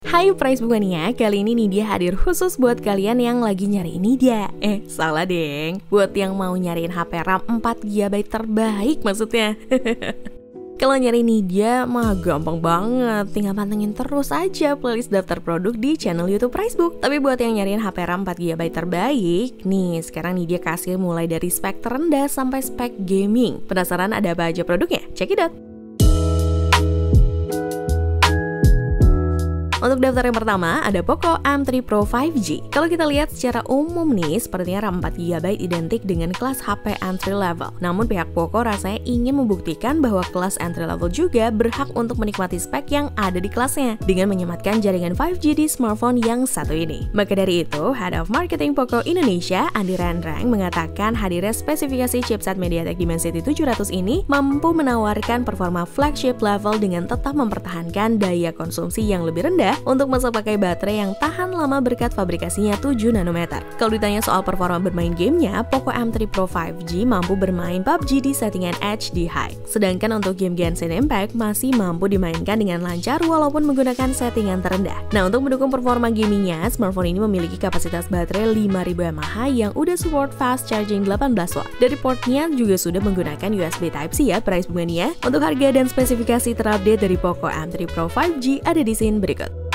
Hai Price Bukannya, kali ini Nidia hadir khusus buat kalian yang lagi nyari Nidia. Salah deng, buat yang mau nyariin HP RAM 4GB terbaik maksudnya. Kalau nyari Nidia mah gampang banget, tinggal pantengin terus aja playlist daftar produk di channel YouTube Pricebook. Tapi buat yang nyariin HP RAM 4GB terbaik, nih sekarang Nidia kasih mulai dari spek terendah sampai spek gaming. Penasaran ada apa aja produknya? Check it out! Untuk daftar yang pertama, ada Poco M3 Pro 5G. Kalau kita lihat secara umum nih, sepertinya RAM 4GB identik dengan kelas HP entry level. Namun pihak Poco rasanya ingin membuktikan bahwa kelas entry level juga berhak untuk menikmati spek yang ada di kelasnya, dengan menyematkan jaringan 5G di smartphone yang satu ini. Maka dari itu, Head of Marketing Poco Indonesia, Andi Rendrang, mengatakan hadirnya spesifikasi chipset MediaTek Dimensity 700 ini mampu menawarkan performa flagship level dengan tetap mempertahankan daya konsumsi yang lebih rendah untuk masa pakai baterai yang tahan lama berkat fabrikasinya 7 nanometer. Kalau ditanya soal performa bermain gamenya, Poco M3 Pro 5G mampu bermain PUBG di settingan HD High. Sedangkan untuk game Genshin Impact masih mampu dimainkan dengan lancar walaupun menggunakan settingan terendah. Nah, untuk mendukung performa gamingnya, smartphone ini memiliki kapasitas baterai 5000 mAh yang udah support fast charging 18 watt. Dari portnya juga sudah menggunakan USB Type-C ya, Price Bukannya. Untuk harga dan spesifikasi terupdate dari Poco M3 Pro 5G ada di scene berikut.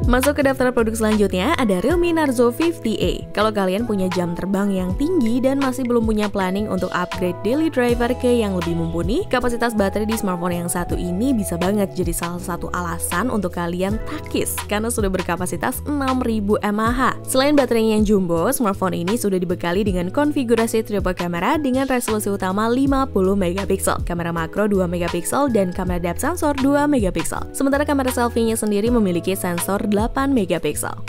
Masuk ke daftar produk selanjutnya, ada Realme Narzo 50A. Kalau kalian punya jam terbang yang tinggi dan masih belum punya planning untuk upgrade daily driver ke yang lebih mumpuni, kapasitas baterai di smartphone yang satu ini bisa banget jadi salah satu alasan untuk kalian takis karena sudah berkapasitas 6000 mAh. Selain baterainya yang jumbo, smartphone ini sudah dibekali dengan konfigurasi triple kamera dengan resolusi utama 50MP, kamera makro 2MP, dan kamera depth sensor 2MP. Sementara kamera selfie-nya sendiri memiliki sensor 8MP.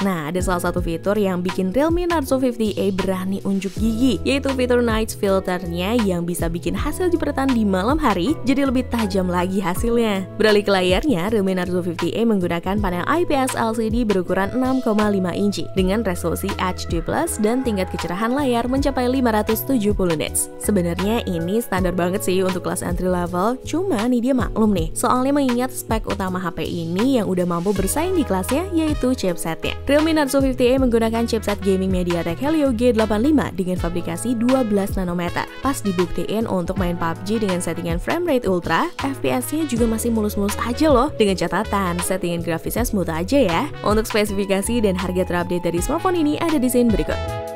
Nah, ada salah satu fitur yang bikin Realme Narzo 50A berani unjuk gigi, yaitu fitur night filternya yang bisa bikin hasil jepretan di malam hari jadi lebih tajam lagi hasilnya. Beralih ke layarnya, Realme Narzo 50A menggunakan panel IPS LCD berukuran 6,5 inci dengan resolusi HD+ dan tingkat kecerahan layar mencapai 570 nits. Sebenarnya ini standar banget sih untuk kelas entry level, cuma nih dia maklum nih, soalnya mengingat spek utama HP ini yang udah mampu bersaing di kelasnya, yaitu chipsetnya. Realme Narzo 50A menggunakan chipset gaming MediaTek Helio G85 dengan fabrikasi 12 nanometer. Pas dibuktiin untuk main PUBG dengan settingan frame rate ultra, FPS-nya juga masih mulus-mulus aja loh. Dengan catatan, settingan grafisnya smooth aja ya. Untuk spesifikasi dan harga terupdate dari smartphone ini ada di scene berikut.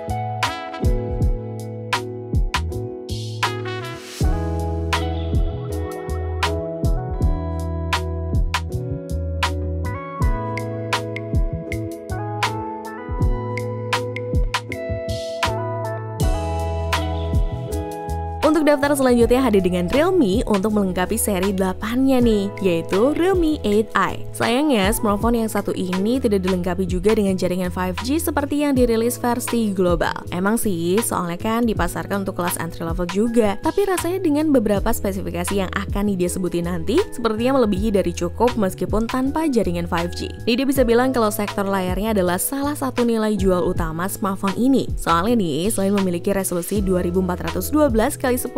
Untuk daftar selanjutnya hadir dengan Realme untuk melengkapi seri 8-nya nih, yaitu Realme 8i. Sayangnya, smartphone yang satu ini tidak dilengkapi juga dengan jaringan 5G seperti yang dirilis versi global. Emang sih, soalnya kan dipasarkan untuk kelas entry level juga, tapi rasanya dengan beberapa spesifikasi yang akan Nidia sebutin nanti, sepertinya melebihi dari cukup meskipun tanpa jaringan 5G. Nidia bisa bilang kalau sektor layarnya adalah salah satu nilai jual utama smartphone ini. Soalnya nih, selain memiliki resolusi 2412x1080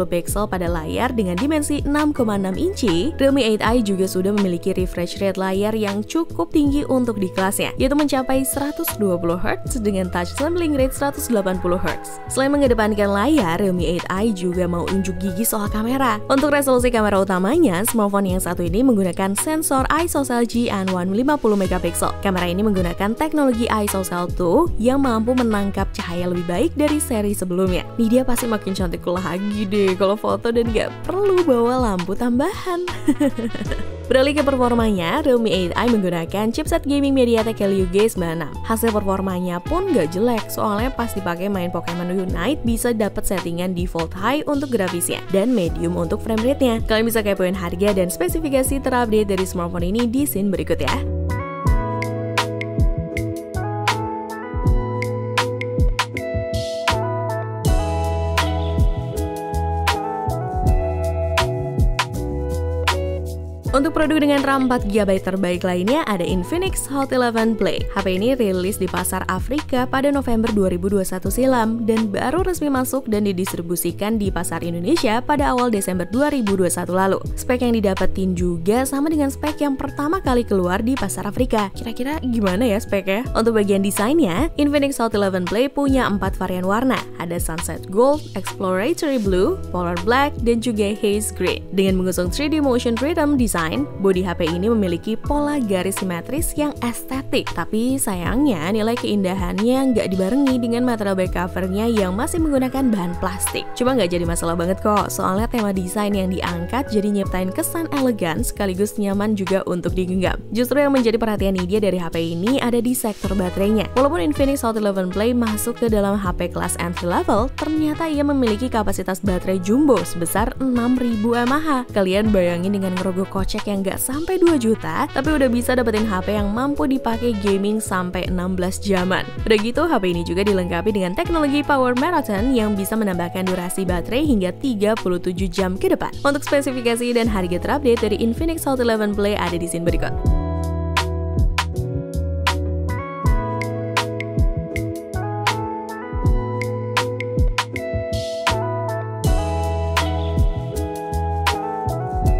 pixel pada layar dengan dimensi 6,6 inci, Realme 8i juga sudah memiliki refresh rate layar yang cukup tinggi untuk di kelasnya, yaitu mencapai 120Hz dengan touch sampling rate 180Hz. Selain mengedepankan layar, Realme 8i juga mau unjuk gigi soal kamera. Untuk resolusi kamera utamanya, smartphone yang satu ini menggunakan sensor ISOCELL GN1 50MP. Kamera ini menggunakan teknologi ISOCELL 2 yang mampu menangkap cahaya lebih baik dari seri sebelumnya. Nih dia pasti makin cantik lagi deh kalau foto dan gak perlu bawa lampu tambahan. Beralih ke performanya, Realme 8i menggunakan chipset gaming MediaTek Helio G96. Hasil performanya pun gak jelek, soalnya pas dipakai main Pokemon Unite bisa dapat settingan default high untuk grafisnya dan medium untuk frame rate-nya. Kalian bisa kepoin harga dan spesifikasi terupdate dari smartphone ini di scene berikut ya. Untuk produk dengan RAM 4GB terbaik lainnya ada Infinix Hot 11 Play. HP ini rilis di pasar Afrika pada November 2021 silam dan baru resmi masuk dan didistribusikan di pasar Indonesia pada awal Desember 2021 lalu. Spek yang didapetin juga sama dengan spek yang pertama kali keluar di pasar Afrika. Kira-kira gimana ya speknya? Untuk bagian desainnya, Infinix Hot 11 Play punya 4 varian warna. Ada Sunset Gold, Exploratory Blue, Polar Black, dan juga Haze Green. Dengan mengusung 3D Motion Rhythm Design, bodi HP ini memiliki pola garis simetris yang estetik. Tapi sayangnya nilai keindahannya nggak dibarengi dengan material back covernya yang masih menggunakan bahan plastik. Cuma nggak jadi masalah banget kok, soalnya tema desain yang diangkat jadi nyiptain kesan elegan sekaligus nyaman juga untuk digenggam. Justru yang menjadi perhatian Nidia dari HP ini ada di sektor baterainya. Walaupun Infinix Hot 11 Play masuk ke dalam HP kelas entry level, ternyata ia memiliki kapasitas baterai jumbo sebesar 6000 mAh. Kalian bayangin dengan ngerogoh kocek yang nggak sampai 2 juta, tapi udah bisa dapetin HP yang mampu dipakai gaming sampai 16 jaman. Udah gitu, HP ini juga dilengkapi dengan teknologi Power Marathon yang bisa menambahkan durasi baterai hingga 37 jam ke depan. Untuk spesifikasi dan harga terupdate dari Infinix Hot 11 Play ada di scene berikut.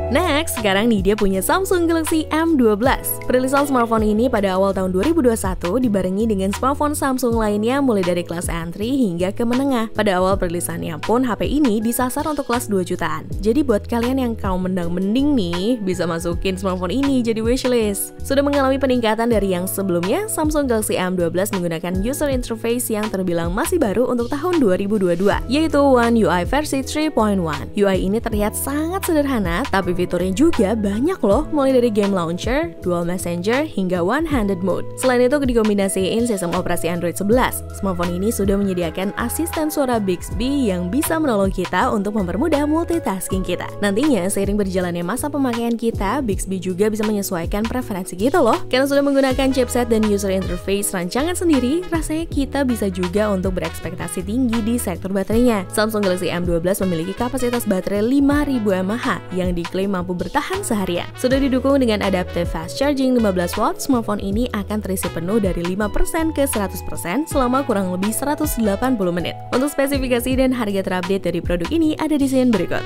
Next, sekarang nih dia punya Samsung Galaxy M12. Perilisan smartphone ini pada awal tahun 2021 dibarengi dengan smartphone Samsung lainnya mulai dari kelas entry hingga ke menengah. Pada awal perilisannya pun HP ini disasar untuk kelas 2 jutaan. Jadi buat kalian yang kaum mendang-mending nih, bisa masukin smartphone ini jadi wishlist. Sudah mengalami peningkatan dari yang sebelumnya, Samsung Galaxy M12 menggunakan user interface yang terbilang masih baru untuk tahun 2022, yaitu One UI versi 3.1. UI ini terlihat sangat sederhana, tapi fiturnya juga banyak loh, mulai dari game launcher, dual messenger, hingga one-handed mode. Selain itu dikombinasiin sistem operasi Android 11. Smartphone ini sudah menyediakan asisten suara Bixby yang bisa menolong kita untuk mempermudah multitasking kita. Nantinya, seiring berjalannya masa pemakaian kita, Bixby juga bisa menyesuaikan preferensi kita loh. Karena sudah menggunakan chipset dan user interface rancangan sendiri, rasanya kita bisa juga untuk berekspektasi tinggi di sektor baterainya. Samsung Galaxy M12 memiliki kapasitas baterai 5000 mAh yang diklaim mampu bertahan seharian. Sudah didukung dengan adaptive fast charging 15 watt, smartphone ini akan terisi penuh dari 5% ke 100% selama kurang lebih 180 menit. Untuk spesifikasi dan harga terupdate dari produk ini ada di scene berikut.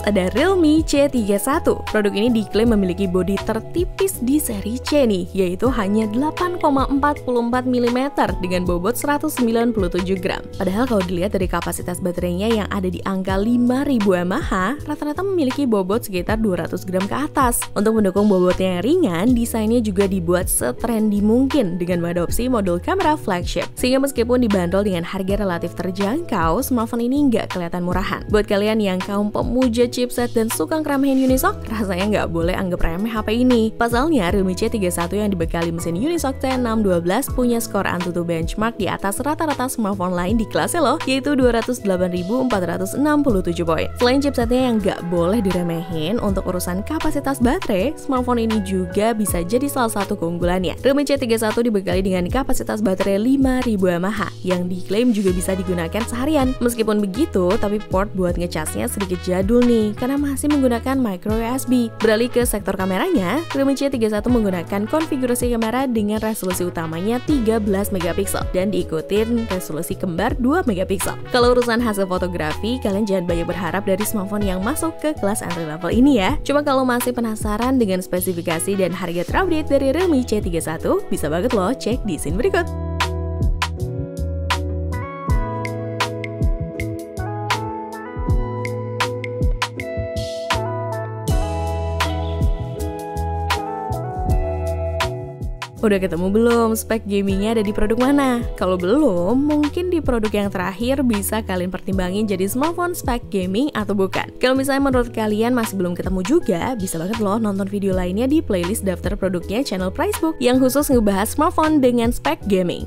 Ada Realme C31. Produk ini diklaim memiliki bodi tertipis di seri C nih, yaitu hanya 8,44 mm dengan bobot 197 gram. Padahal kalau dilihat dari kapasitas baterainya yang ada di angka 5000 mAh, rata-rata memiliki bobot sekitar 200 gram ke atas. Untuk mendukung bobotnya yang ringan, desainnya juga dibuat setrendy mungkin dengan mengadopsi modul kamera flagship. Sehingga meskipun dibanderol dengan harga relatif terjangkau, smartphone ini nggak kelihatan murahan. Buat kalian yang kaum pemuja chipset dan suka ngeremehin Unisoc, rasanya nggak boleh anggap remeh HP ini. Pasalnya, Realme C31 yang dibekali mesin Unisoc T612 punya skor Antutu benchmark di atas rata-rata smartphone lain di kelasnya loh, yaitu 208.467 poin. Selain chipsetnya yang nggak boleh diremehin, untuk urusan kapasitas baterai, smartphone ini juga bisa jadi salah satu keunggulannya. Realme C31 dibekali dengan kapasitas baterai 5000 mAh yang diklaim juga bisa digunakan seharian. Meskipun begitu, tapi port buat ngecasnya sedikit jadul nih, karena masih menggunakan micro USB. Beralih ke sektor kameranya, Realme C31 menggunakan konfigurasi kamera dengan resolusi utamanya 13 megapiksel dan diikutin resolusi kembar 2 megapiksel. Kalau urusan hasil fotografi, kalian jangan banyak berharap dari smartphone yang masuk ke kelas entry level ini ya. Cuma kalau masih penasaran dengan spesifikasi dan harga terupdate dari Realme C31, bisa banget loh cek di scene berikut. Udah ketemu belum spek gamingnya ada di produk mana? Kalau belum, mungkin di produk yang terakhir bisa kalian pertimbangin jadi smartphone spek gaming atau bukan. Kalau misalnya menurut kalian masih belum ketemu juga, bisa banget loh nonton video lainnya di playlist daftar produknya channel Pricebook yang khusus ngebahas smartphone dengan spek gaming.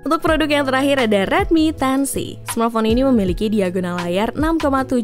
Untuk produk yang terakhir ada Redmi 10C. Smartphone ini memiliki diagonal layar 6,71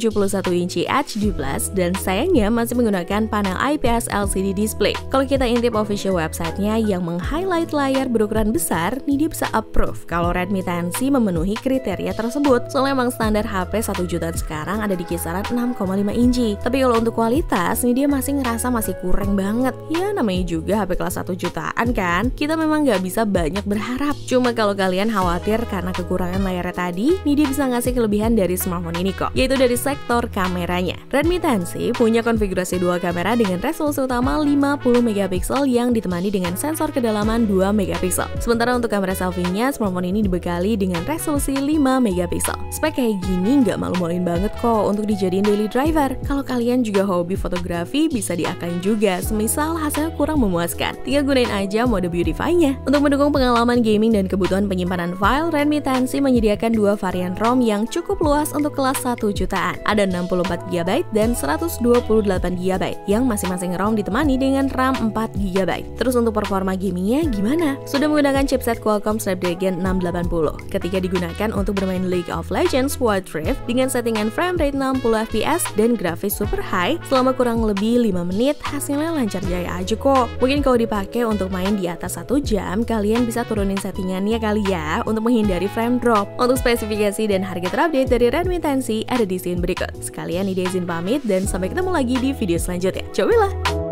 inci HD+, dan sayangnya masih menggunakan panel IPS LCD display. Kalau kita intip official website-nya yang meng-highlight layar berukuran besar, nih dia bisa approve kalau Redmi 10C memenuhi kriteria tersebut. Soalnya emang standar HP 1 jutaan sekarang ada di kisaran 6,5 inci. Tapi kalau untuk kualitas, nih dia masih ngerasa masih kurang banget. Ya namanya juga HP kelas 1 jutaan kan, kita memang nggak bisa banyak berharap. Cuma kalau kalian khawatir karena kekurangan layarnya tadi, nih dia bisa ngasih kelebihan dari smartphone ini kok, yaitu dari sektor kameranya. Redmi 10C punya konfigurasi dual kamera dengan resolusi utama 50 megapiksel yang ditemani dengan sensor kedalaman 2 megapiksel. Sementara untuk kamera selfie-nya, smartphone ini dibekali dengan resolusi 5 megapiksel. Spek kayak gini nggak malu-maluin banget kok untuk dijadiin daily driver. Kalau kalian juga hobi fotografi, bisa diakain juga, semisal hasilnya kurang memuaskan. Tinggal gunain aja mode beautify-nya. Untuk mendukung pengalaman gaming dan kebutuhan penyimpanan file, Redmi 10C menyediakan dua varian ROM yang cukup luas untuk kelas 1 jutaan. Ada 64GB dan 128GB, yang masing-masing ROM ditemani dengan RAM 4GB. Terus untuk performa gamingnya gimana? Sudah menggunakan chipset Qualcomm Snapdragon 680. Ketika digunakan untuk bermain League of Legends Wild Rift dengan settingan frame rate 60fps dan grafis super high, selama kurang lebih 5 menit, hasilnya lancar jaya aja kok. Mungkin kalau dipakai untuk main di atas 1 jam, kalian bisa turunin settingannya kali ya, untuk menghindari frame drop. Untuk spesifikasi dan harga terupdate dari Redmi 10C ada di scene berikut. Sekalian ide izin pamit dan sampai ketemu lagi di video selanjutnya. Cobalah!